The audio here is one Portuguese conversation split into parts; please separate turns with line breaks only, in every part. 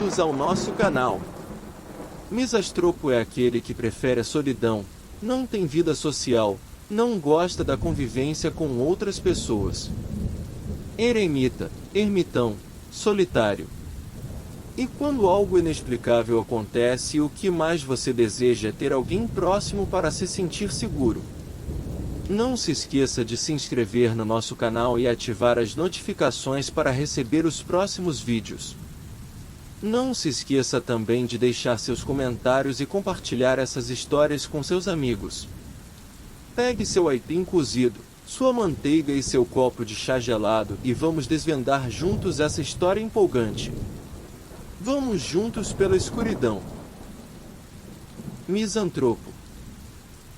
Bem-vindos ao nosso canal. Misastropo é aquele que prefere a solidão, não tem vida social, não gosta da convivência com outras pessoas. Eremita, ermitão, solitário. E quando algo inexplicável acontece, o que mais você deseja é ter alguém próximo para se sentir seguro. Não se esqueça de se inscrever no nosso canal e ativar as notificações para receber os próximos vídeos. Não se esqueça também de deixar seus comentários e compartilhar essas histórias com seus amigos. Pegue seu aipim cozido, sua manteiga e seu copo de chá gelado e vamos desvendar juntos essa história empolgante. Vamos juntos pela escuridão. Misantropo.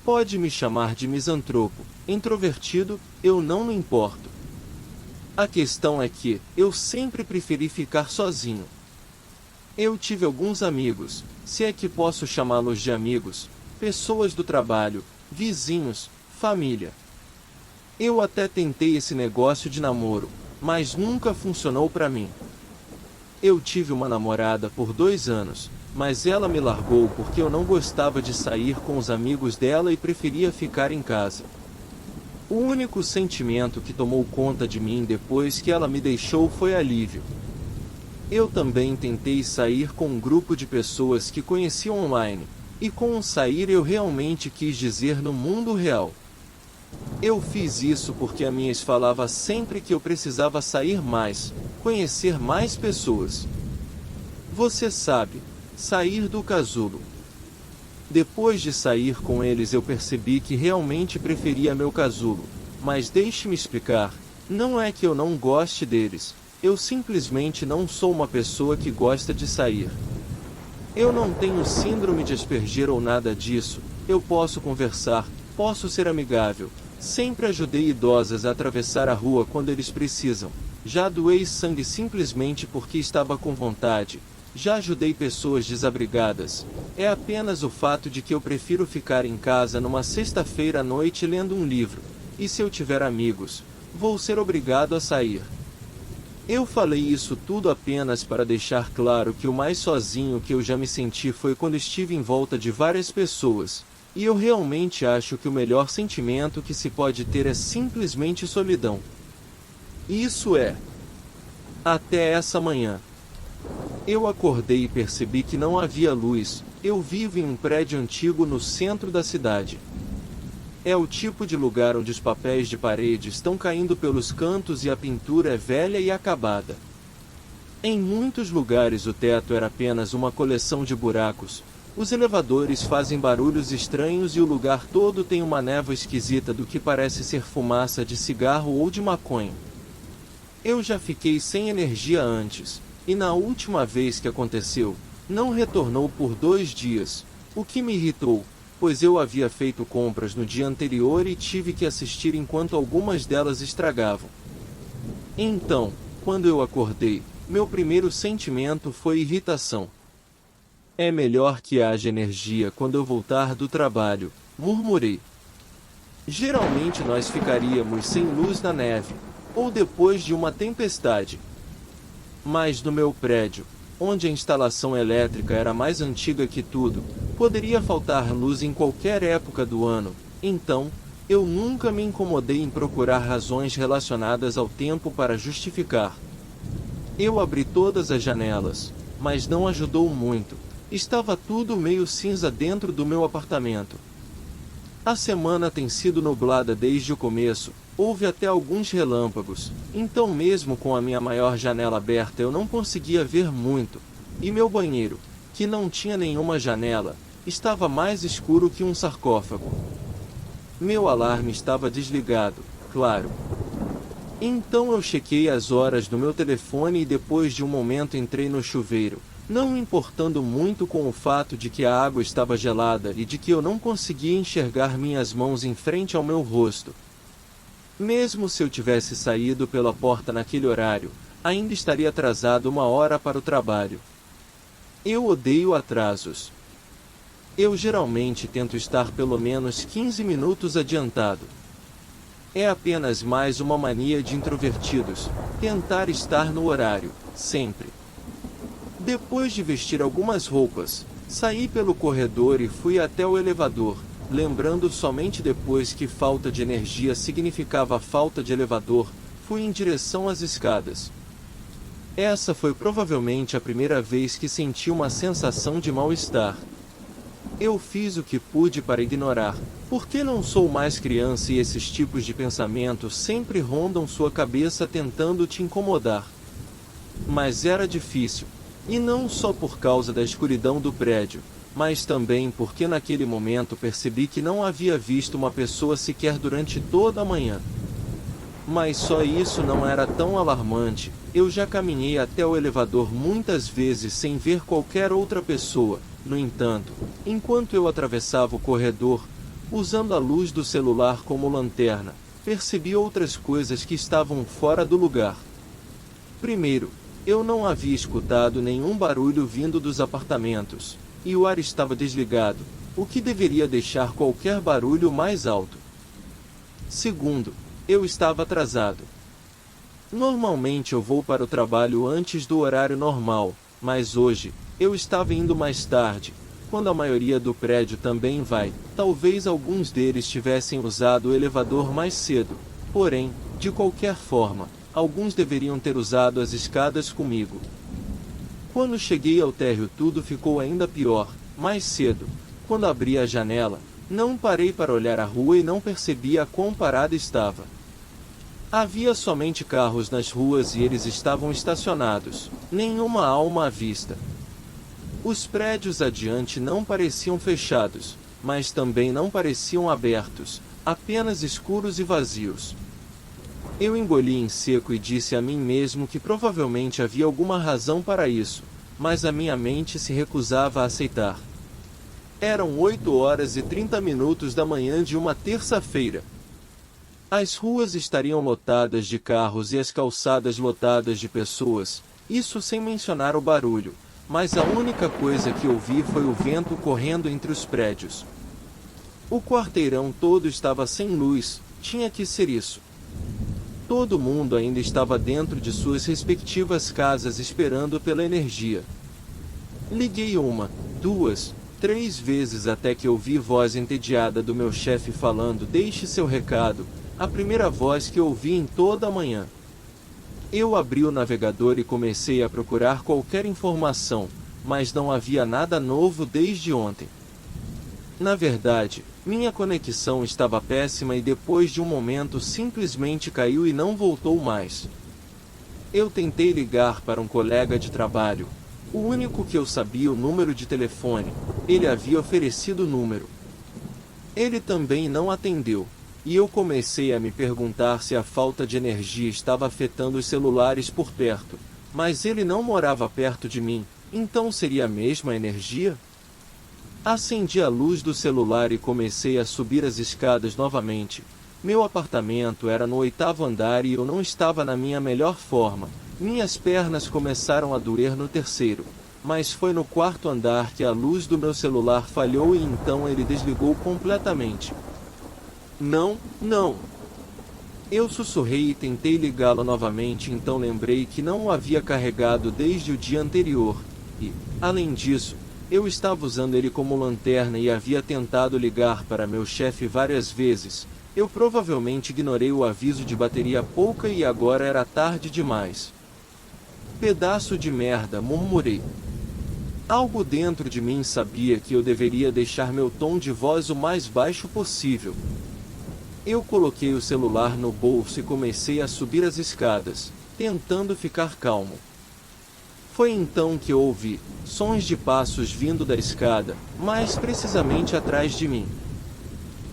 Pode me chamar de misantropo, introvertido, eu não me importo. A questão é que, eu sempre preferi ficar sozinho. Eu tive alguns amigos, se é que posso chamá-los de amigos, pessoas do trabalho, vizinhos, família. Eu até tentei esse negócio de namoro, mas nunca funcionou pra mim. Eu tive uma namorada por 2 anos, mas ela me largou porque eu não gostava de sair com os amigos dela e preferia ficar em casa. O único sentimento que tomou conta de mim depois que ela me deixou foi alívio. Eu também tentei sair com um grupo de pessoas que conheci online, e com um sair eu realmente quis dizer no mundo real. Eu fiz isso porque a minha ex falava sempre que eu precisava sair mais, conhecer mais pessoas. Você sabe, sair do casulo. Depois de sair com eles eu percebi que realmente preferia meu casulo, mas deixe-me explicar, não é que eu não goste deles, eu simplesmente não sou uma pessoa que gosta de sair. Eu não tenho síndrome de Asperger ou nada disso, eu posso conversar, posso ser amigável, sempre ajudei idosas a atravessar a rua quando eles precisam, já doei sangue simplesmente porque estava com vontade, já ajudei pessoas desabrigadas, é apenas o fato de que eu prefiro ficar em casa numa sexta-feira à noite lendo um livro, e se eu tiver amigos, vou ser obrigado a sair. Eu falei isso tudo apenas para deixar claro que o mais sozinho que eu já me senti foi quando estive em volta de várias pessoas, e eu realmente acho que o melhor sentimento que se pode ter é simplesmente solidão. Isso é. Até essa manhã. Eu acordei e percebi que não havia luz, eu vivo em um prédio antigo no centro da cidade. É o tipo de lugar onde os papéis de parede estão caindo pelos cantos e a pintura é velha e acabada. Em muitos lugares o teto era apenas uma coleção de buracos, os elevadores fazem barulhos estranhos e o lugar todo tem uma névoa esquisita do que parece ser fumaça de cigarro ou de maconha. Eu já fiquei sem energia antes, e na última vez que aconteceu, não retornou por 2 dias, o que me irritou, pois eu havia feito compras no dia anterior e tive que assistir enquanto algumas delas estragavam. Então, quando eu acordei, meu primeiro sentimento foi irritação. É melhor que haja energia quando eu voltar do trabalho, murmurei. Geralmente nós ficaríamos sem luz na neve, ou depois de uma tempestade. Mas no meu prédio, onde a instalação elétrica era mais antiga que tudo, poderia faltar luz em qualquer época do ano, então, eu nunca me incomodei em procurar razões relacionadas ao tempo para justificar. Eu abri todas as janelas, mas não ajudou muito, estava tudo meio cinza dentro do meu apartamento. A semana tem sido nublada desde o começo, houve até alguns relâmpagos, então mesmo com a minha maior janela aberta eu não conseguia ver muito, e meu banheiro, que não tinha nenhuma janela, estava mais escuro que um sarcófago. Meu alarme estava desligado, claro. Então eu chequei as horas no meu telefone e depois de um momento entrei no chuveiro, não me importando muito com o fato de que a água estava gelada e de que eu não conseguia enxergar minhas mãos em frente ao meu rosto. Mesmo se eu tivesse saído pela porta naquele horário, ainda estaria atrasado 1 hora para o trabalho. Eu odeio atrasos. Eu geralmente tento estar pelo menos 15 minutos adiantado. É apenas mais uma mania de introvertidos, tentar estar no horário, sempre. Depois de vestir algumas roupas, saí pelo corredor e fui até o elevador, lembrando somente depois que falta de energia significava falta de elevador, fui em direção às escadas. Essa foi provavelmente a primeira vez que senti uma sensação de mal-estar. Eu fiz o que pude para ignorar, porque não sou mais criança e esses tipos de pensamentos sempre rondam sua cabeça tentando te incomodar. Mas era difícil, e não só por causa da escuridão do prédio, mas também porque naquele momento percebi que não havia visto uma pessoa sequer durante toda a manhã. Mas só isso não era tão alarmante, eu já caminhei até o elevador muitas vezes sem ver qualquer outra pessoa. No entanto, enquanto eu atravessava o corredor, usando a luz do celular como lanterna, percebi outras coisas que estavam fora do lugar. Primeiro, eu não havia escutado nenhum barulho vindo dos apartamentos, e o ar estava desligado, o que deveria deixar qualquer barulho mais alto. Segundo, eu estava atrasado. Normalmente eu vou para o trabalho antes do horário normal, mas hoje, eu estava indo mais tarde, quando a maioria do prédio também vai. Talvez alguns deles tivessem usado o elevador mais cedo, porém, de qualquer forma, alguns deveriam ter usado as escadas comigo. Quando cheguei ao térreo tudo ficou ainda pior. Mais cedo, quando abri a janela, não parei para olhar a rua e não percebi a quão parada estava. Havia somente carros nas ruas e eles estavam estacionados, nenhuma alma à vista. Os prédios adiante não pareciam fechados, mas também não pareciam abertos, apenas escuros e vazios. Eu engoli em seco e disse a mim mesmo que provavelmente havia alguma razão para isso, mas a minha mente se recusava a aceitar. Eram 8h30 da manhã de uma terça-feira. As ruas estariam lotadas de carros e as calçadas lotadas de pessoas, isso sem mencionar o barulho, mas a única coisa que ouvi foi o vento correndo entre os prédios. O quarteirão todo estava sem luz, tinha que ser isso. Todo mundo ainda estava dentro de suas respectivas casas esperando pela energia. Liguei 1, 2, 3 vezes até que ouvi voz entediada do meu chefe falando: "Deixe seu recado", a primeira voz que ouvi em toda a manhã. Eu abri o navegador e comecei a procurar qualquer informação, mas não havia nada novo desde ontem. Na verdade, minha conexão estava péssima e depois de um momento simplesmente caiu e não voltou mais. Eu tentei ligar para um colega de trabalho, o único que eu sabia o número de telefone. Ele havia oferecido o número. Ele também não atendeu, e eu comecei a me perguntar se a falta de energia estava afetando os celulares por perto, mas ele não morava perto de mim, então seria a mesma energia? Acendi a luz do celular e comecei a subir as escadas novamente. Meu apartamento era no 8º andar e eu não estava na minha melhor forma. Minhas pernas começaram a doer no 3º, mas foi no 4º andar que a luz do meu celular falhou e então ele desligou completamente. Não, não! Eu sussurrei e tentei ligá-lo novamente, então lembrei que não o havia carregado desde o dia anterior, e, além disso, eu estava usando ele como lanterna e havia tentado ligar para meu chefe várias vezes. Eu provavelmente ignorei o aviso de bateria pouca e agora era tarde demais. Pedaço de merda, murmurei. Algo dentro de mim sabia que eu deveria deixar meu tom de voz o mais baixo possível. Eu coloquei o celular no bolso e comecei a subir as escadas, tentando ficar calmo. Foi então que eu ouvi sons de passos vindo da escada, mais precisamente atrás de mim.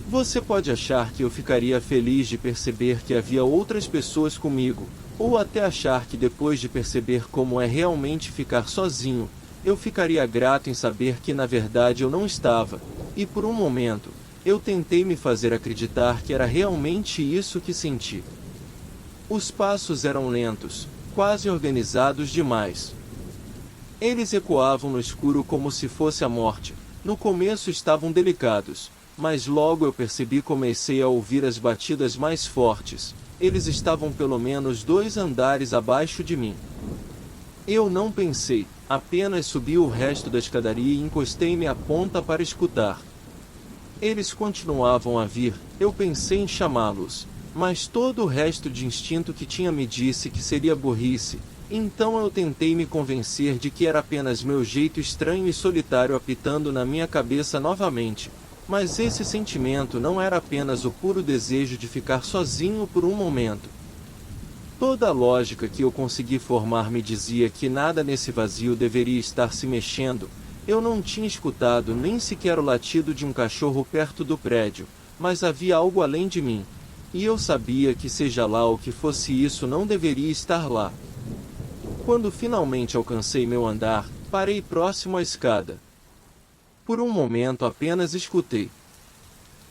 Você pode achar que eu ficaria feliz de perceber que havia outras pessoas comigo, ou até achar que depois de perceber como é realmente ficar sozinho, eu ficaria grato em saber que na verdade eu não estava, e por um momento, eu tentei me fazer acreditar que era realmente isso que senti. Os passos eram lentos, quase organizados demais. Eles ecoavam no escuro como se fosse a morte. No começo estavam delicados, mas logo eu percebi, comecei a ouvir as batidas mais fortes. Eles estavam pelo menos 2 andares abaixo de mim. Eu não pensei, Apenas subi o resto da escadaria e encostei-me à ponta para escutar. Eles continuavam a vir, eu pensei em chamá-los, mas todo o resto de instinto que tinha me disse que seria burrice, então eu tentei me convencer de que era apenas meu jeito estranho e solitário apitando na minha cabeça novamente. Mas esse sentimento não era apenas o puro desejo de ficar sozinho por um momento. Toda a lógica que eu consegui formar me dizia que nada nesse vazio deveria estar se mexendo. Eu não tinha escutado nem sequer o latido de um cachorro perto do prédio, mas havia algo além de mim. E eu sabia que seja lá o que fosse isso não deveria estar lá. Quando finalmente alcancei meu andar, parei próximo à escada. Por um momento apenas escutei.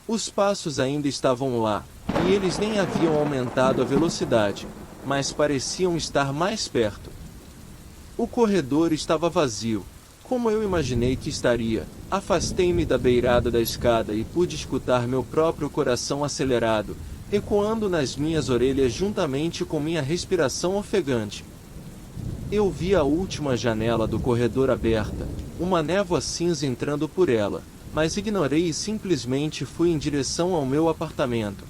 Os passos ainda estavam lá, e eles nem haviam aumentado a velocidade, mas pareciam estar mais perto. O corredor estava vazio, como eu imaginei que estaria. Afastei-me da beirada da escada e pude escutar meu próprio coração acelerado, ecoando nas minhas orelhas juntamente com minha respiração ofegante. Eu vi a última janela do corredor aberta, uma névoa cinza entrando por ela, mas ignorei e simplesmente fui em direção ao meu apartamento.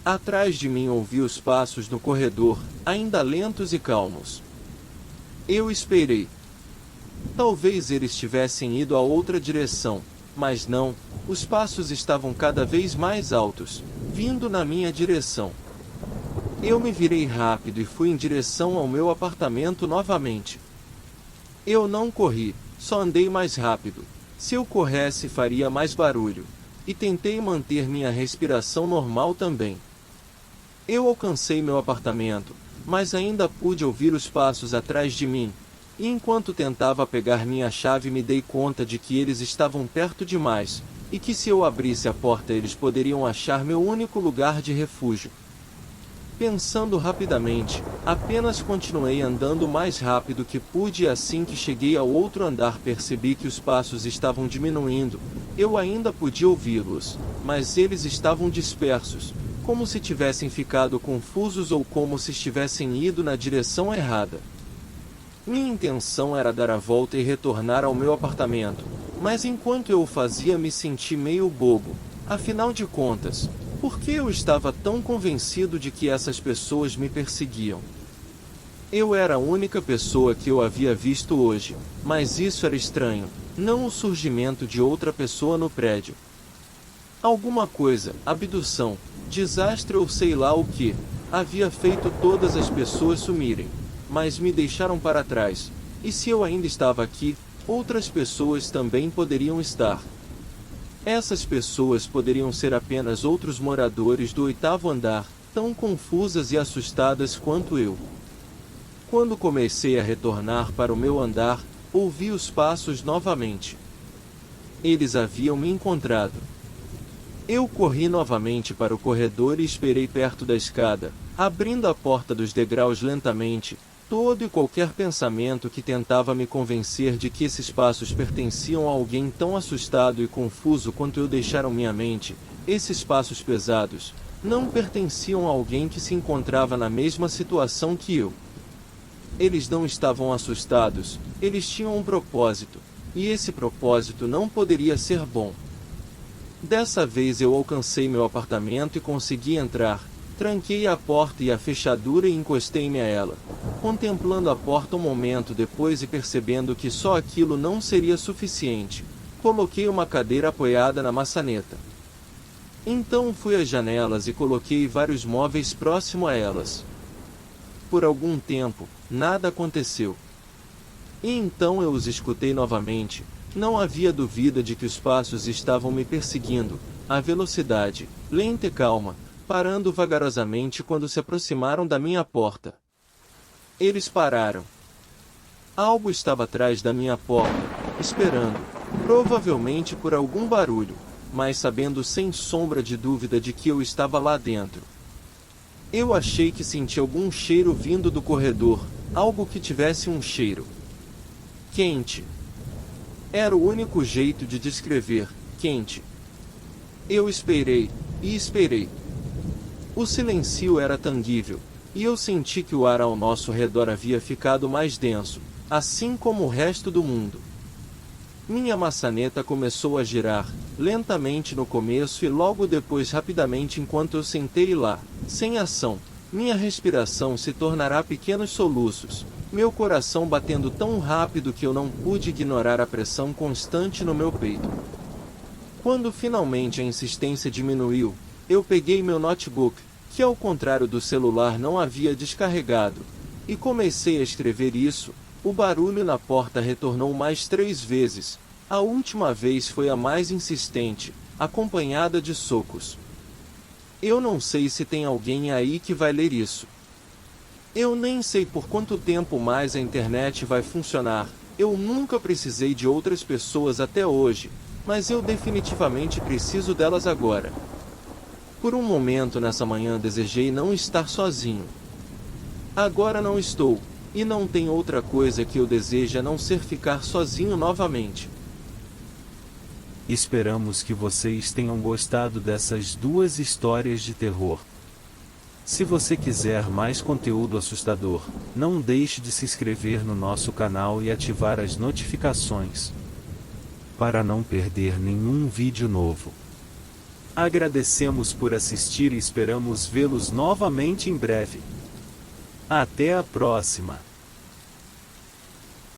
Atrás de mim ouvi os passos no corredor, ainda lentos e calmos. Eu esperei. Talvez eles tivessem ido a outra direção, mas não, os passos estavam cada vez mais altos, vindo na minha direção. Eu me virei rápido e fui em direção ao meu apartamento novamente. Eu não corri, só andei mais rápido. Se eu corresse faria mais barulho. E tentei manter minha respiração normal também. Eu alcancei meu apartamento, mas ainda pude ouvir os passos atrás de mim. E enquanto tentava pegar minha chave me dei conta de que eles estavam perto demais, e que se eu abrisse a porta eles poderiam achar meu único lugar de refúgio. Pensando rapidamente, apenas continuei andando o mais rápido que pude e assim que cheguei ao outro andar percebi que os passos estavam diminuindo. Eu ainda podia ouvi-los, mas eles estavam dispersos, como se tivessem ficado confusos ou como se estivessem ido na direção errada. Minha intenção era dar a volta e retornar ao meu apartamento, mas enquanto eu o fazia me senti meio bobo. Afinal de contas, por que eu estava tão convencido de que essas pessoas me perseguiam? Eu era a única pessoa que eu havia visto hoje, mas isso era estranho, não o surgimento de outra pessoa no prédio. Alguma coisa, abdução, desastre ou sei lá o que, havia feito todas as pessoas sumirem, mas me deixaram para trás, e se eu ainda estava aqui, outras pessoas também poderiam estar. Essas pessoas poderiam ser apenas outros moradores do 8º andar, tão confusas e assustadas quanto eu. Quando comecei a retornar para o meu andar, ouvi os passos novamente. Eles haviam me encontrado. Eu corri novamente para o corredor e esperei perto da escada, abrindo a porta dos degraus lentamente. Todo e qualquer pensamento que tentava me convencer de que esses passos pertenciam a alguém tão assustado e confuso quanto eu deixaram minha mente, esses passos pesados, não pertenciam a alguém que se encontrava na mesma situação que eu. Eles não estavam assustados, eles tinham um propósito, e esse propósito não poderia ser bom. Dessa vez eu alcancei meu apartamento e consegui entrar. Tranquei a porta e a fechadura e encostei-me a ela, contemplando a porta um momento depois e percebendo que só aquilo não seria suficiente. Coloquei uma cadeira apoiada na maçaneta. Então fui às janelas e coloquei vários móveis próximo a elas. Por algum tempo, nada aconteceu. E então eu os escutei novamente. Não havia dúvida de que os passos estavam me perseguindo, a velocidade, lenta e calma, parando vagarosamente quando se aproximaram da minha porta. Eles pararam. Algo estava atrás da minha porta, esperando, provavelmente por algum barulho, mas sabendo sem sombra de dúvida de que eu estava lá dentro. Eu achei que senti algum cheiro vindo do corredor, algo que tivesse um cheiro quente. Era o único jeito de descrever, quente. Eu esperei, e esperei. O silêncio era tangível, e eu senti que o ar ao nosso redor havia ficado mais denso, assim como o resto do mundo. Minha maçaneta começou a girar, lentamente no começo e logo depois rapidamente enquanto eu sentei lá, sem ação. Minha respiração se tornará pequenos soluços, meu coração batendo tão rápido que eu não pude ignorar a pressão constante no meu peito. Quando finalmente a insistência diminuiu, eu peguei meu notebook, que ao contrário do celular não havia descarregado, e comecei a escrever isso. O barulho na porta retornou mais 3 vezes. A última vez foi a mais insistente, acompanhada de socos. Eu não sei se tem alguém aí que vai ler isso. Eu nem sei por quanto tempo mais a internet vai funcionar. Eu nunca precisei de outras pessoas até hoje, mas eu definitivamente preciso delas agora. Por um momento nessa manhã desejei não estar sozinho. Agora não estou, e não tem outra coisa que eu deseje a não ser ficar sozinho novamente.
Esperamos que vocês tenham gostado dessas 2 histórias de terror. Se você quiser mais conteúdo assustador, não deixe de se inscrever no nosso canal e ativar as notificações, para não perder nenhum vídeo novo. Agradecemos por assistir e esperamos vê-los novamente em breve. Até a próxima!